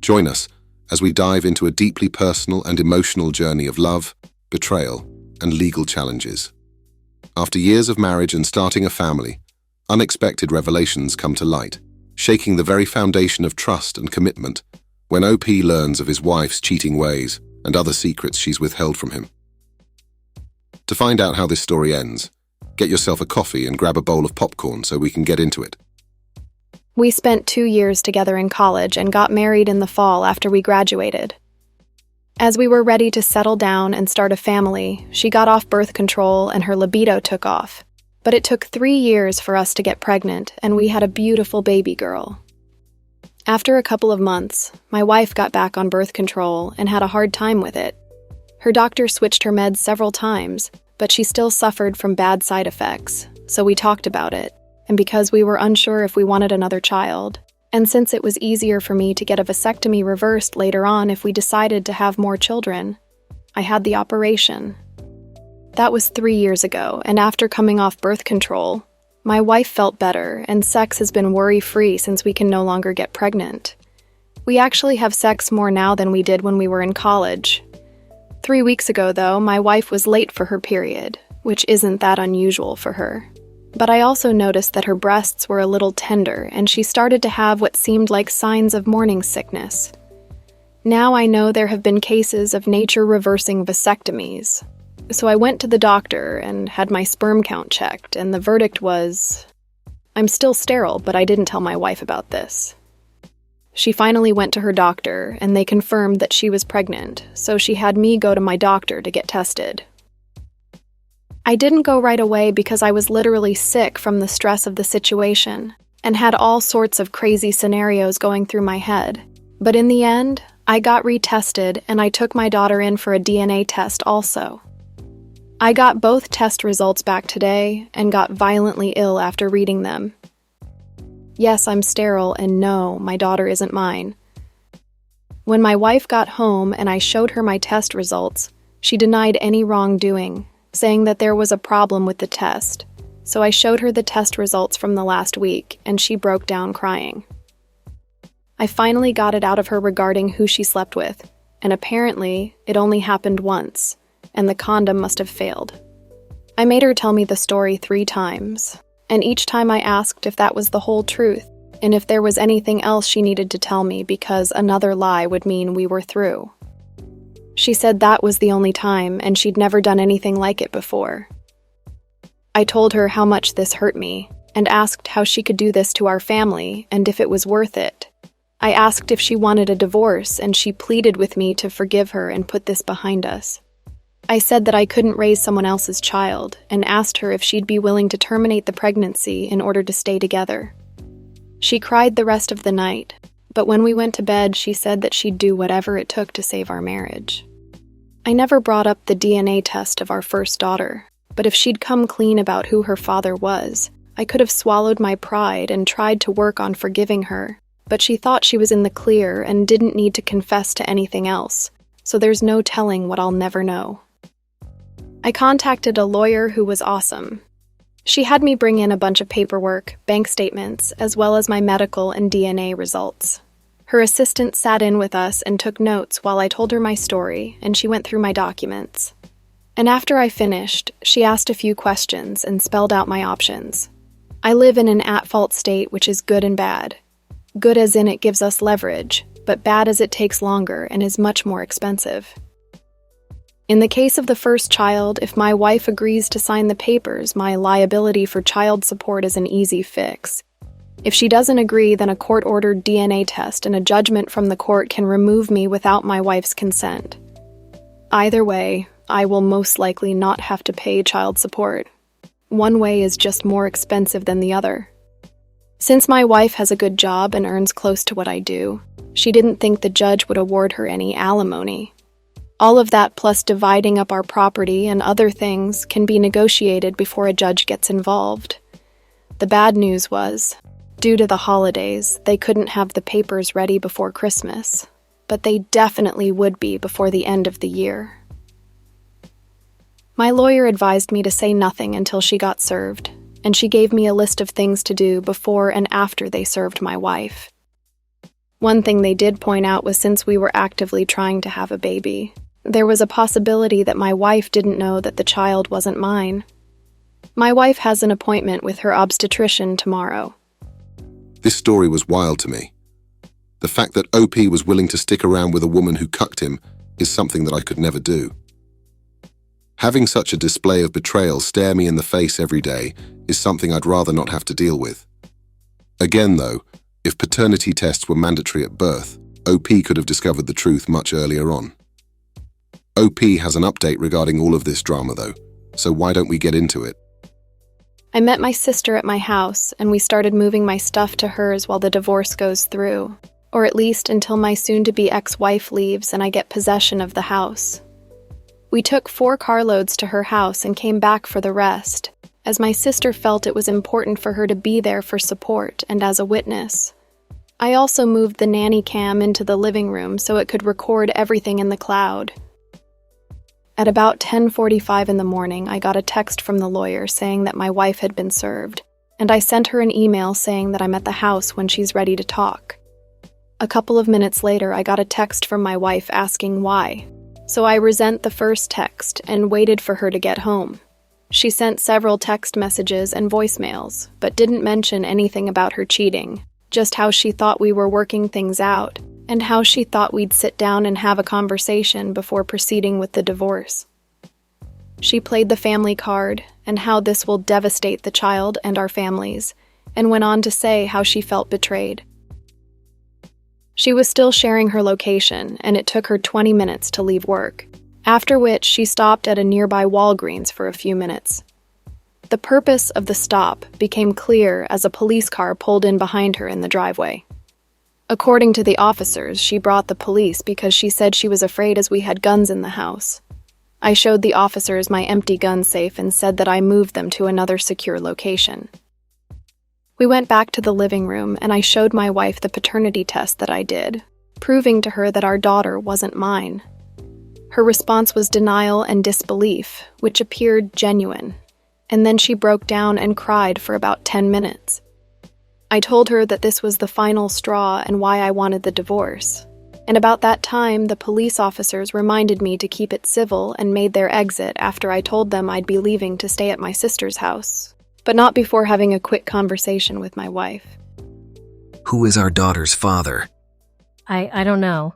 Join us as we dive into a deeply personal and emotional journey of love, betrayal, and legal challenges. After years of marriage and starting a family, unexpected revelations come to light, shaking the very foundation of trust and commitment when OP learns of his wife's cheating ways and other secrets she's withheld from him. To find out how this story ends, get yourself a coffee and grab a bowl of popcorn so we can get into it. We spent 2 years together in college and got married in the fall after we graduated. As we were ready to settle down and start a family, she got off birth control and her libido took off. But it took 3 years for us to get pregnant, and we had a beautiful baby girl. After a couple of months, my wife got back on birth control and had a hard time with it. Her doctor switched her meds several times, but she still suffered from bad side effects, so we talked about it. And because we were unsure if we wanted another child, and since it was easier for me to get a vasectomy reversed later on if we decided to have more children, I had the operation. That was 3 years ago, and after coming off birth control, my wife felt better, and sex has been worry-free since we can no longer get pregnant. We actually have sex more now than we did when we were in college. 3 weeks ago, though, my wife was late for her period, which isn't that unusual for her. But I also noticed that her breasts were a little tender, and she started to have what seemed like signs of morning sickness. Now I know there have been cases of nature-reversing vasectomies. So I went to the doctor and had my sperm count checked, and the verdict was, I'm still sterile, but I didn't tell my wife about this. She finally went to her doctor, and they confirmed that she was pregnant, so she had me go to my doctor to get tested. I didn't go right away because I was literally sick from the stress of the situation, and had all sorts of crazy scenarios going through my head. But in the end, I got retested, and I took my daughter in for a DNA test also. I got both test results back today and got violently ill after reading them. Yes, I'm sterile, and no, my daughter isn't mine. When my wife got home and I showed her my test results, she denied any wrongdoing, saying that there was a problem with the test. So I showed her the test results from the last week, and she broke down crying. I finally got it out of her regarding who she slept with, and apparently it only happened once, and the condom must have failed. I made her tell me the story 3 times, and each time I asked if that was the whole truth, and if there was anything else she needed to tell me because another lie would mean we were through. She said that was the only time, and she'd never done anything like it before. I told her how much this hurt me, and asked how she could do this to our family, and if it was worth it. I asked if she wanted a divorce, and she pleaded with me to forgive her and put this behind us. I said that I couldn't raise someone else's child, and asked her if she'd be willing to terminate the pregnancy in order to stay together. She cried the rest of the night, but when we went to bed, she said that she'd do whatever it took to save our marriage. I never brought up the DNA test of our first daughter, but if she'd come clean about who her father was, I could have swallowed my pride and tried to work on forgiving her, but she thought she was in the clear and didn't need to confess to anything else, so there's no telling what I'll never know. I contacted a lawyer who was awesome. She had me bring in a bunch of paperwork, bank statements, as well as my medical and DNA results. Her assistant sat in with us and took notes while I told her my story, and she went through my documents. And after I finished, she asked a few questions and spelled out my options. I live in an at-fault state, which is good and bad. Good as in it gives us leverage, but bad as it takes longer and is much more expensive. In the case of the first child, if my wife agrees to sign the papers, my liability for child support is an easy fix. If she doesn't agree, then a court-ordered DNA test and a judgment from the court can remove me without my wife's consent. Either way, I will most likely not have to pay child support. One way is just more expensive than the other. Since my wife has a good job and earns close to what I do, she didn't think the judge would award her any alimony. All of that plus dividing up our property and other things can be negotiated before a judge gets involved. The bad news was, due to the holidays, they couldn't have the papers ready before Christmas, but they definitely would be before the end of the year. My lawyer advised me to say nothing until she got served, and she gave me a list of things to do before and after they served my wife. One thing they did point out was since we were actively trying to have a baby, there was a possibility that my wife didn't know that the child wasn't mine. My wife has an appointment with her obstetrician tomorrow. This story was wild to me. The fact that OP was willing to stick around with a woman who cucked him is something that I could never do. Having such a display of betrayal stare me in the face every day is something I'd rather not have to deal with. Again, though, if paternity tests were mandatory at birth, OP could have discovered the truth much earlier on. OP has an update regarding all of this drama, though, so why don't we get into it? I met my sister at my house, and we started moving my stuff to hers while the divorce goes through, or at least until my soon-to-be ex-wife leaves and I get possession of the house. We took 4 carloads to her house and came back for the rest, as my sister felt it was important for her to be there for support and as a witness. I also moved the nanny cam into the living room so it could record everything in the cloud. At about 10:45 in the morning, I got a text from the lawyer saying that my wife had been served, and I sent her an email saying that I'm at the house when she's ready to talk. A couple of minutes later, I got a text from my wife asking why, so I resent the first text and waited for her to get home. She sent several text messages and voicemails, but didn't mention anything about her cheating, just how she thought we were working things out, and how she thought we'd sit down and have a conversation before proceeding with the divorce. She played the family card and how this will devastate the child and our families, and went on to say how she felt betrayed. She was still sharing her location, and it took her 20 minutes to leave work, after which she stopped at a nearby Walgreens for a few minutes. The purpose of the stop became clear as a police car pulled in behind her in the driveway. According to the officers, she brought the police because she said she was afraid as we had guns in the house. I showed the officers my empty gun safe and said that I moved them to another secure location. We went back to the living room and I showed my wife the paternity test that I did, proving to her that our daughter wasn't mine. Her response was denial and disbelief, which appeared genuine, and then she broke down and cried for about 10 minutes. I told her that this was the final straw and why I wanted the divorce. And about that time, the police officers reminded me to keep it civil and made their exit after I told them I'd be leaving to stay at my sister's house, but not before having a quick conversation with my wife. Who is our daughter's father? I don't know.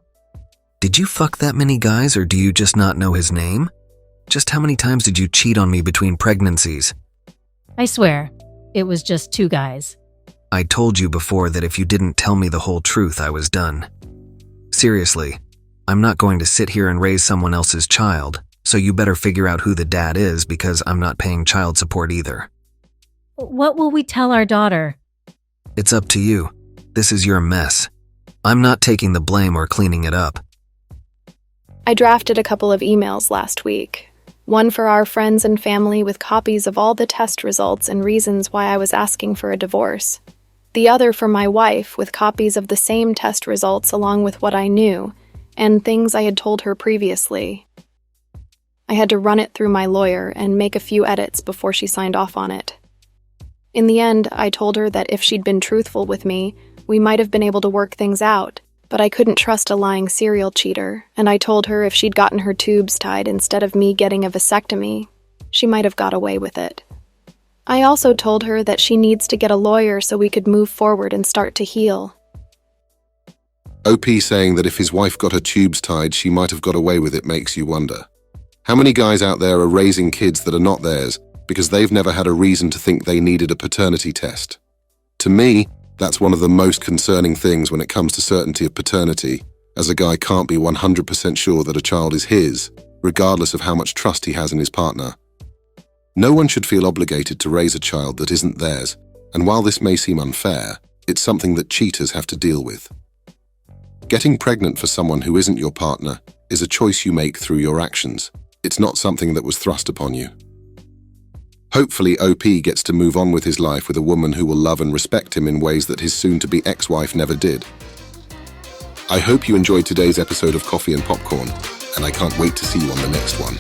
Did you fuck that many guys, or do you just not know his name? Just how many times did you cheat on me between pregnancies? I swear, it was just 2 guys. I told you before that if you didn't tell me the whole truth, I was done. Seriously, I'm not going to sit here and raise someone else's child, so you better figure out who the dad is because I'm not paying child support either. What will we tell our daughter? It's up to you. This is your mess. I'm not taking the blame or cleaning it up. I drafted a couple of emails last week, one for our friends and family with copies of all the test results and reasons why I was asking for a divorce. The other for my wife with copies of the same test results along with what I knew and things I had told her previously. I had to run it through my lawyer and make a few edits before she signed off on it. In the end, I told her that if she'd been truthful with me, we might have been able to work things out, but I couldn't trust a lying serial cheater, and I told her if she'd gotten her tubes tied instead of me getting a vasectomy, she might have got away with it. I also told her that she needs to get a lawyer so we could move forward and start to heal. OP saying that if his wife got her tubes tied, she might have got away with it makes you wonder. How many guys out there are raising kids that are not theirs because they've never had a reason to think they needed a paternity test? To me, that's one of the most concerning things when it comes to certainty of paternity, as a guy can't be 100% sure that a child is his, regardless of how much trust he has in his partner. No one should feel obligated to raise a child that isn't theirs, and while this may seem unfair, it's something that cheaters have to deal with. Getting pregnant for someone who isn't your partner is a choice you make through your actions. It's not something that was thrust upon you. Hopefully, OP gets to move on with his life with a woman who will love and respect him in ways that his soon-to-be ex-wife never did. I hope you enjoyed today's episode of Coffee and Popcorn, and I can't wait to see you on the next one.